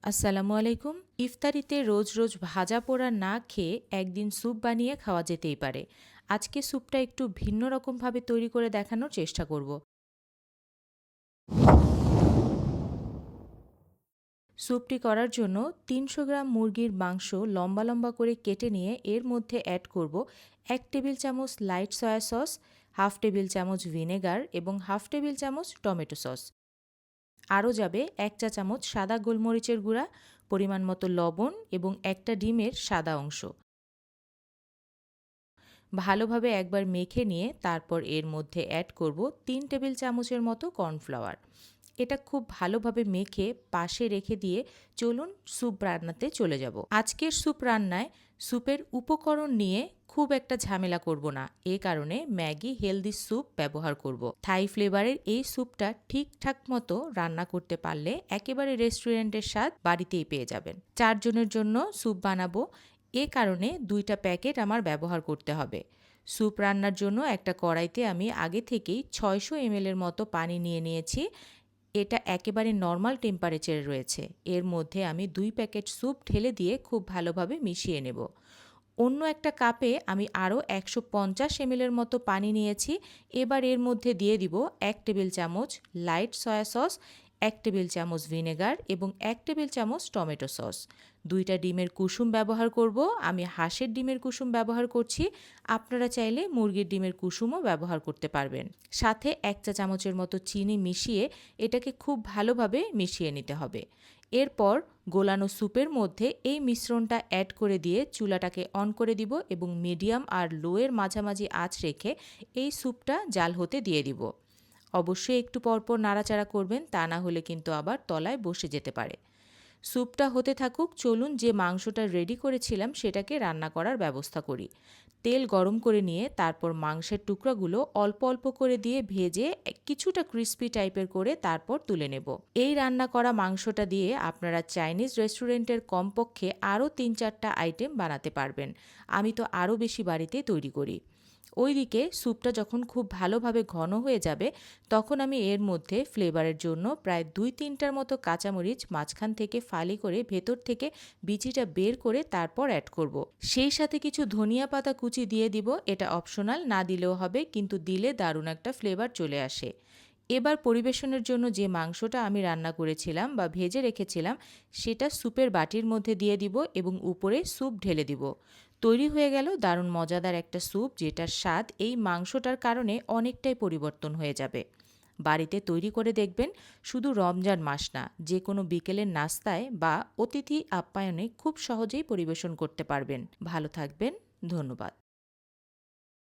আসসালামু আলাইকুম। ইফতারিতে রোজ রোজ ভাজা পোড়া না খেয়ে একদিন স্যুপ বানিয়ে খাওয়া যেতেই পারে। আজকে স্যুপটা একটু ভিন্ন রকমভাবে তৈরি করে দেখানোর চেষ্টা করব। স্যুপটি করার জন্য ৩০০ গ্রাম মুরগির মাংস লম্বা লম্বা করে কেটে নিয়ে এর মধ্যে অ্যাড করব ১ টেবিল চামচ light soya sauce, half table চামচ ভিনেগার এবং হাফ টেবিল চামচ টমেটো সস। আরও যাবে ১ চা চামচ সাদা গোলমরিচের গুঁড়া, পরিমাণ মতো লবণ এবং একটা ডিমের সাদা অংশ। ভালোভাবে একবার মেখে নিয়ে তারপর এর মধ্যে অ্যাড করব ৩ টেবিল চামচের মতো কর্নফ্লাওয়ার। এটা খুব ভালোভাবে মেখে পাশে রেখে দিয়ে চলুন স্যুপ রান্নাতে চলে যাব। আজকের স্যুপ রান্নায় স্যুপের উপকরণ নিয়ে খুব একটা ঝামেলা করব না, এ কারণে ম্যাগি হেলদি স্যুপ ব্যবহার করব। থাই ফ্লেভারের এই স্যুপটা ঠিকঠাক মতো রান্না করতে পারলে একেবারে রেস্টুরেন্টের স্বাদ বাড়িতেই পেয়ে যাবেন। ৪ জনের জন্য স্যুপ বানাবো, এ কারণে ২টা প্যাকেট আমার ব্যবহার করতে হবে। স্যুপ রান্নার জন্য একটা কড়াইতে আমি আগে থেকেই ৬০০ ml এর মতো পানি নিয়ে নিয়েছি। এটা একেবারে নরমাল টেম্পারেচারে রয়েছে। এর মধ্যে আমি ২ প্যাকেট স্যুপ ঢেলে দিয়ে খুব ভালোভাবে মিশিয়ে নেব। অন্য একটা কাপে আমি আরও ১৫০ ml এর মতো পানি নিয়েছি। এবার এর মধ্যে দিয়ে দিব ১ টেবিল চামচ লাইট সয়া সস, ১ টেবিল চামচ ভিনেগার এবং ১ টেবিল চামচ টমেটো সস। ২টা ডিমের কুসুম ব্যবহার করব। আমি হাঁসের ডিমের কুসুম ব্যবহার করছি। আপনারা চাইলে মুরগির ডিমের কুসুমও ব্যবহার করতে পারবেন। সাথে ১ চা চামচের মতো চিনি মিশিয়ে এটাকে খুব ভালোভাবে মিশিয়ে নিতে হবে। এরপর গোলানো স্যুপের মধ্যে এই মিশ্রণটা অ্যাড করে দিয়ে চুলাটাকে অন করে দিব এবং মিডিয়াম আর লোয়ের মাঝামাঝি আঁচ রেখে এই স্যুপটা জাল হতে দিয়ে দিব। অবশ্যই একটু পরপর নাড়াচাড়া করবেন, তা না হলে কিন্তু আবার তলায় বসে যেতে পারে। স্যুপটা হতে থাকুক, চলুন যে মাংসটা রেডি করেছিলাম সেটাকে রান্না করার ব্যবস্থা করি। তেল গরম করে নিয়ে তারপর মাংসের টুকরাগুলো অল্প অল্প করে দিয়ে ভেজে কিছুটা ক্রিস্পি টাইপের করে তারপর তুলে নেব। এই রান্না করা মাংসটা দিয়ে আপনারা চাইনিজ রেস্টুরেন্টের কমপক্ষে আরও ৩-৪টা আইটেম বানাতে পারবেন। আমি তো আরও বেশি বাড়িতে তৈরি করি। ওইদিকে স্যুপটা যখন খুব ভালোভাবে ঘন হয়ে যাবে তখন আমি এর মধ্যে ফ্লেভারের জন্য প্রায় ২-৩টার মতো কাঁচামরিচ মাঝখান থেকে ফালি করে ভেতর থেকে বিচিটা বের করে তারপর অ্যাড করব। সেই সাথে কিছু ধনিয়া পাতা কুচি দিয়ে দিব। এটা অপশনাল, না দিলেও হবে, কিন্তু দিলে দারুণ একটা ফ্লেভার চলে আসে। এবার পরিবেশনের জন্য যে মাংসটা আমি রান্না করেছিলাম বা ভেজে রেখেছিলাম সেটা স্যুপের বাটির মধ্যে দিয়ে দিব এবং উপরে স্যুপ ঢেলে দিব। তৈরি হয়ে গেল দারুণ মজাদার একটা স্যুপ, যেটার স্বাদ এই মাংসটার কারণে অনেকটাই পরিবর্তন হয়ে যাবে। বাড়িতে তৈরি করে দেখবেন। শুধু রমজান মাস না, যে কোনো বিকেলের নাস্তায় বা অতিথি আপ্যায়নে খুব সহজেই পরিবেশন করতে পারবেন। ভালো থাকবেন। ধন্যবাদ।